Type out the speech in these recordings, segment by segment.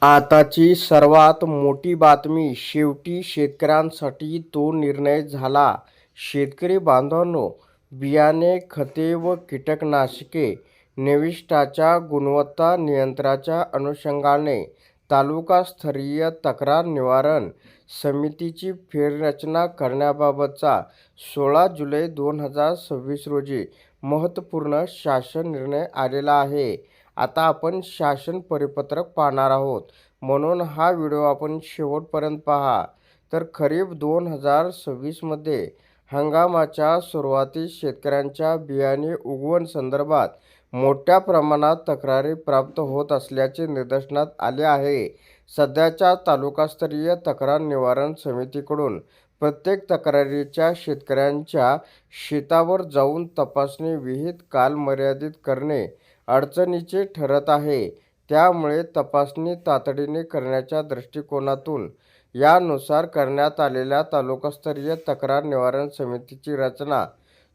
आताची सर्वात मोठी बातमी शेवटी शेतकऱ्यांसाठी तो निर्णय झाला. शेतकरी बांधवांनो, बियाणे, खते व कीटकनाशके निविष्ठाच्या गुणवत्ता नियंत्रणाच्या अनुषंगाने तालुकास्तरीय तक्रार निवारण समितीची फेररचना करण्याबाबतचा 16 जुलै 2026 रोजी महत्त्वपूर्ण शासन निर्णय आलेला आहे. आता आपण शासन परिपत्रक पाहणार आहोत, म्हणून हा व्हिडिओ आपण शेवटपर्यंत पहा. तर खरीप 2026मध्ये हंगामाच्या सुरुवातीस शेतकऱ्यांच्या बियाणे उगवण संदर्भात मोठ्या प्रमाणात तक्रारी प्राप्त होत असल्याचे निदर्शनास आले आहे. सध्याच्या तालुकास्तरीय तक्रार निवारण समितीकडून प्रत्येक तक्रारीच्या शेतकऱ्यांच्या शेतावर जाऊन तपासणी विहित कालमर्यादित करणे अडचणीचे ठरत आहे. त्यामुळे तपासणी तातडीने करण्याच्या दृष्टिकोनातून यानुसार करण्यात आलेल्या तालुकास्तरीय तक्रार निवारण समितीची रचना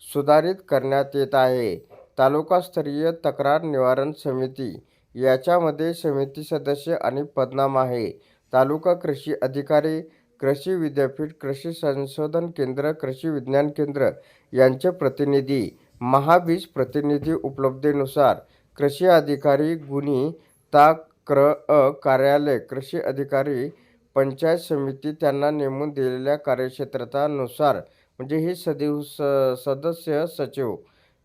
सुधारित करण्यात येत आहे. तालुकास्तरीय तक्रार निवारण समिती याच्यामध्ये समिती सदस्य आणि पदनाम आहे. तालुका कृषी अधिकारी, कृषी विद्यापीठ, कृषी संशोधन केंद्र, कृषी विज्ञान केंद्र यांचे प्रतिनिधी, महाबीज प्रतिनिधी. उपलब्धतेनुसार कृषी अधिकारी गुणी ता. कार्यालय, कृषी अधिकारी, पंचायत समिती त्यांना नेमून दिलेल्या कार्यक्षेत्रानुसार म्हणजे हे सदस्य सचिव.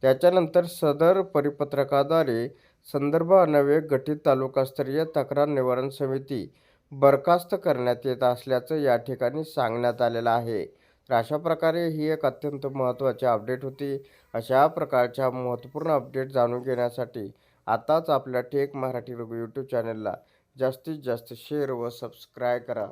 त्याच्यानंतर सदर परिपत्रकाद्वारे संदर्भ अन्वये गठीत तालुकास्तरीय तक्रार निवारण समिती बरखास्त करण्यात येत असल्याचं या ठिकाणी सांगण्यात आलेलं आहे. तर अशा प्रकारे ही एक अत्यंत महत्त्वाची अपडेट होती. अशा प्रकारच्या महत्त्वपूर्ण अपडेट जाणून घेण्यासाठी आताच आपल्या टेक मराठी यूट्यूब चॅनलला जास्तीत जास्त शेअर व सबस्क्राईब करा.